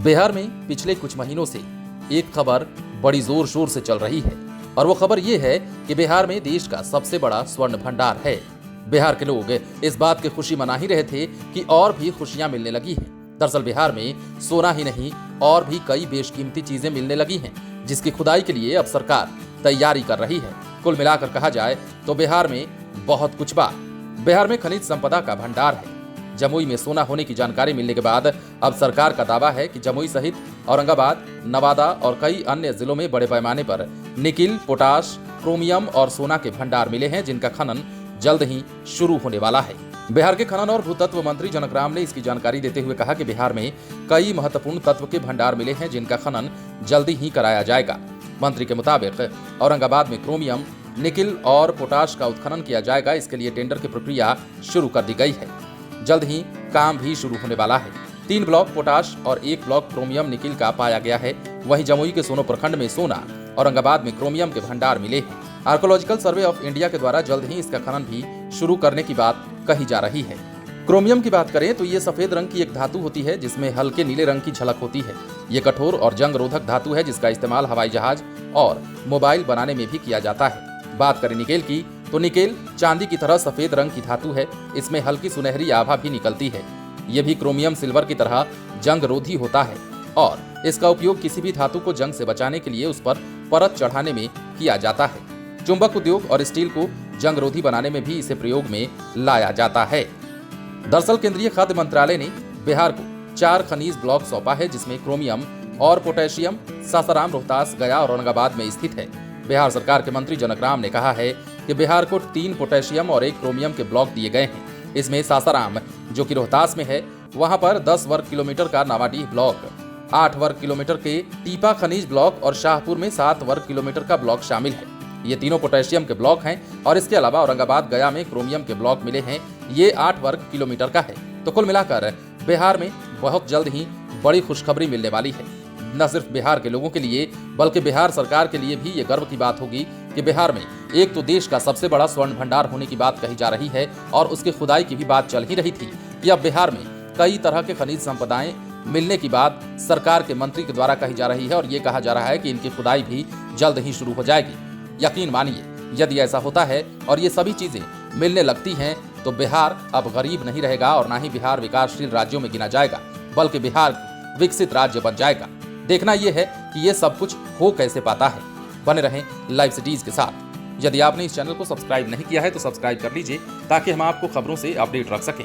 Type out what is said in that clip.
बिहार में पिछले कुछ महीनों से एक खबर बड़ी जोर शोर से चल रही है और वो खबर ये है कि बिहार में देश का सबसे बड़ा स्वर्ण भंडार है। बिहार के लोग इस बात की खुशी मना ही रहे थे कि और भी खुशियां मिलने लगी हैं। दरअसल बिहार में सोना ही नहीं और भी कई बेशकीमती चीजें मिलने लगी हैं, जिसकी खुदाई के लिए अब सरकार तैयारी कर रही है। कुल मिलाकर कहा जाए तो बिहार में बहुत कुछ बा। बिहार में खनिज संपदा का भंडार है। जमुई में सोना होने की जानकारी मिलने के बाद अब सरकार का दावा है कि जमुई सहित औरंगाबाद, नवादा और कई अन्य जिलों में बड़े पैमाने पर निकिल, पोटाश, क्रोमियम और सोना के भंडार मिले हैं, जिनका खनन जल्द ही शुरू होने वाला है। बिहार के खनन और भूतत्व मंत्री जनक राम ने इसकी जानकारी देते हुए कहा कि बिहार में कई महत्वपूर्ण तत्व के भंडार मिले हैं, जिनका खनन जल्दी ही कराया जाएगा। मंत्री के मुताबिक औरंगाबाद में क्रोमियम, निकिल और पोटाश का उत्खनन किया जाएगा। इसके लिए टेंडर की प्रक्रिया शुरू कर दी गई है। जल्द ही काम भी शुरू होने वाला है। 3 ब्लॉक पोटाश और 1 ब्लॉक क्रोमियम निकिल का पाया गया है। वहीं जमुई के सोनो प्रखंड में सोना, औरंगाबाद में क्रोमियम के भंडार मिले हैं। आर्कोलॉजिकल सर्वे ऑफ इंडिया के द्वारा जल्द ही इसका खनन भी शुरू करने की बात कही जा रही है। क्रोमियम की बात करें तो ये सफेद रंग की एक धातु होती है, जिसमें हल्के नीले रंग की झलक होती है। ये कठोर और जंग रोधक धातु है, जिसका इस्तेमाल हवाई जहाज और मोबाइल बनाने में भी किया जाता है। बात करें निकेल की तो निकेल चांदी की तरह सफेद रंग की धातु है। इसमें हल्की सुनहरी आभा भी निकलती है। ये भी क्रोमियम सिल्वर की तरह जंग रोधी होता है और इसका उपयोग किसी भी धातु को जंग से बचाने के लिए उस पर परत चढ़ाने में किया जाता है। चुंबक उद्योग और स्टील को जंग रोधी बनाने में भी इसे प्रयोग में लाया जाता है। दरअसल केंद्रीय खाद्य मंत्रालय ने बिहार को 4 खनिज ब्लॉक सौंपा है, जिसमें क्रोमियम और पोटेशियम सासाराम, रोहतास, गया और औरंगाबाद में स्थित है। बिहार सरकार के मंत्री जनक राम ने कहा है कि बिहार को 3 पोटेशियम और 1 क्रोमियम के ब्लॉक दिए गए हैं। इसमें सासाराम, जो कि रोहतास में है, वहां पर 10 वर्ग किलोमीटर का नावाडीह ब्लॉक, 8 वर्ग किलोमीटर के टीपा खनिज ब्लॉक और शाहपुर में 7 वर्ग किलोमीटर का ब्लॉक शामिल है। ये तीनों पोटेशियम के ब्लॉक हैं और इसके अलावा औरंगाबाद, गया में क्रोमियम के ब्लॉक मिले हैं। ये 8 वर्ग किलोमीटर का है। तो कुल मिलाकर बिहार में बहुत जल्द ही बड़ी खुशखबरी मिलने वाली है। न सिर्फ बिहार के लोगों के लिए बल्कि बिहार सरकार के लिए भी ये गर्व की बात होगी कि बिहार में एक तो देश का सबसे बड़ा स्वर्ण भंडार होने की बात कही जा रही है और उसकी खुदाई की भी बात चल ही रही थी कि अब बिहार में कई तरह के खनिज संपदाएं मिलने की बात सरकार के मंत्री के द्वारा कही जा रही है और ये कहा जा रहा है कि इनकी खुदाई भी जल्द ही शुरू हो जाएगी। यकीन मानिए, यदि ऐसा होता है और ये सभी चीजें मिलने लगती हैं तो बिहार अब गरीब नहीं रहेगा और ना ही बिहार विकासशील राज्यों में गिना जाएगा, बल्कि बिहार विकसित राज्य बन जाएगा। देखना यह है कि ये सब कुछ हो कैसे पाता है। बने रहें लाइव सिटीज के साथ। यदि आपने इस चैनल को सब्सक्राइब नहीं किया है तो सब्सक्राइब कर लीजिए, ताकि हम आपको खबरों से अपडेट रख सकें।